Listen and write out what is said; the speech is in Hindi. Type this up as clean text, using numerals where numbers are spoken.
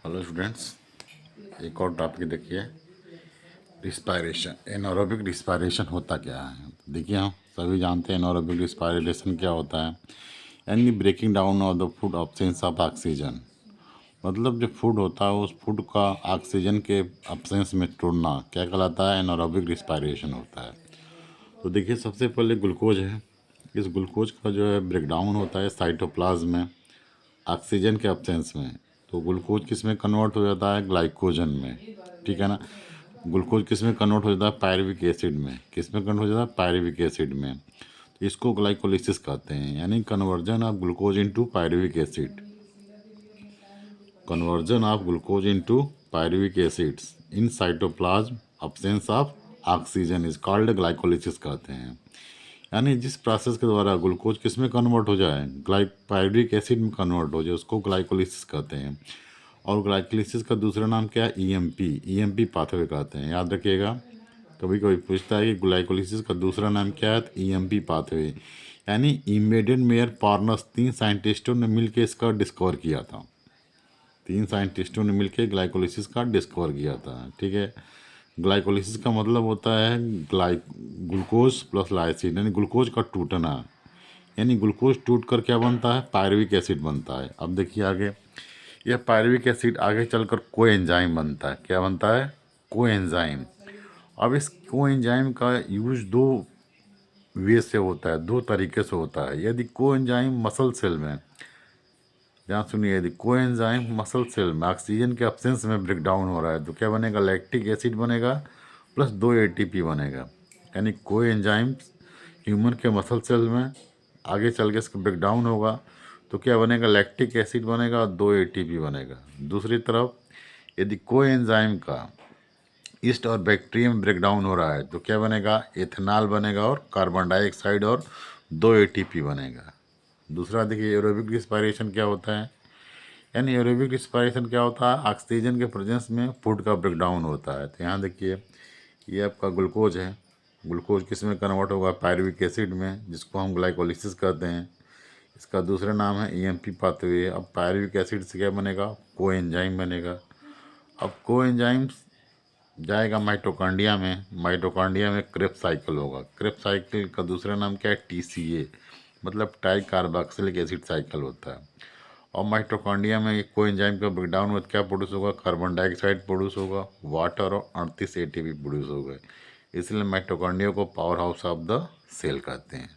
हेलो स्टूडेंट्स, एक और टॉपिक देखिए, रिस्पायरेशन। एनारोबिक रिस्पायरेशन होता क्या है? देखिए, हम सभी जानते हैं एनारोबिक रिस्पायरेशन क्या होता है। यानी breaking down of the food absence of oxygen. मतलब जो फूड होता है उस फूड का ऑक्सीजन के अब्सेंस में तोड़ना क्या कहलाता है? एनारोबिक रिस्पायरेशन होता है। तो देखिए, सबसे पहले ग्लूकोज है। इस ग्लूकोज का जो है ब्रेकडाउन होता है साइटोप्लाज्म में ऑक्सीजन के अब्सेंस में। तो ग्लूकोज किस में कन्वर्ट हो जाता है? ग्लाइकोजन में। ठीक है ना। ग्लूकोज किस में कन्वर्ट हो जाता है? पायरुविक एसिड में। किस में कन्वर्ट हो जाता है? पायरुविक एसिड में। तो इसको ग्लाइकोलिसिस कहते हैं, यानी conversion of glucose into pyruvic acid. Conversion of glucose into pyruvic acids in cytoplasm absence of oxygen is called glycolysis कहते हैं। यानी जिस प्रोसेस के द्वारा ग्लूकोज किस में कन्वर्ट हो जाए? पायरुविक एसिड में कन्वर्ट हो जाए, उसको ग्लाइकोलिसिस कहते हैं। और ग्लाइकोलिसिस का दूसरा नाम क्या है? ईएमपी पाथवे कहते हैं, याद रखिएगा। कभी कभी पूछता है कि ग्लाइकोलिसिस का दूसरा नाम क्या है? EMP pathway. यानी इमीडिएट मेयर पार्नस 3 साइंटिस्टों ने मिलकर इसका डिस्कवर किया था। 3 साइंटिस्टों ने मिलकर ग्लाइकोलिसिस का डिस्कवर किया था। ठीक है। ग्लाइकोलिसिस का मतलब होता है ग्लूकोज प्लस लाइसिन, यानी ग्लूकोज का टूटना। यानी ग्लूकोज टूट कर क्या बनता है? पायरुविक एसिड बनता है। अब देखिए आगे, यह पायरुविक एसिड आगे चलकर कोएंजाइम बनता है। क्या बनता है? कोएंजाइम। अब इस कोएंजाइम का यूज दो वे से होता है, दो तरीके से होता है। यदि कोएंजाइम मसल सेल में, ध्यान सुनिए, यदि कोएंजाइम मसल सेल में ऑक्सीजन के अब्सेंस में ब्रेक डाउन हो रहा है तो क्या बनेगा? लैक्टिक एसिड बनेगा प्लस 2 एटीपी बनेगा। यानी कोएंजाइम ह्यूमन के मसल सेल में आगे चल के इसका ब्रेक डाउन होगा तो क्या बनेगा? लैक्टिक एसिड बनेगा और 2 एटीपी बनेगा। दूसरी तरफ यदि कोएंजाइम का ईस्ट और बैक्टीरिया में ब्रेक डाउन हो रहा है तो क्या बनेगा? एथेनॉल बनेगा और कार्बन डाइऑक्साइड और 2 एटीपी बनेगा। दूसरा देखिए, एरोबिक रिस्पायरेशन क्या होता है? यानी एरोबिक रिस्पायरेशन क्या होता है? ऑक्सीजन के प्रेजेंस में फूड का ब्रेक डाउन होता है। तो यहाँ देखिए, ये आपका ग्लूकोज है। ग्लूकोज किस में कन्वर्ट होगा? पायरुविक एसिड में, जिसको हम ग्लाइकोलिसिस कहते हैं। इसका दूसरा नाम है ईएमपी पाथवे। अब पायरुविक एसिड से क्या बनेगा? कोएंजाइम बनेगा। अब कोएंजाइम जाएगा माइटोकॉन्ड्रिया में। माइटोकॉन्ड्रिया में क्रेब्स साइकिल होगा। क्रेब्स साइकिल का दूसरा नाम क्या है? टीसीए, मतलब टाई कार्बोक्सिलिक एसिड साइकिल होता है। और माइटोकॉन्ड्रिया में कोएंजाइम का ब्रेकडाउन में क्या प्रोड्यूस होगा? कार्बन डाइऑक्साइड प्रोड्यूस होगा, वाटर और 38 एटीपी प्रोड्यूस होगा। इसलिए माइटोकॉन्ड्रिया को power house of the cell कहते हैं।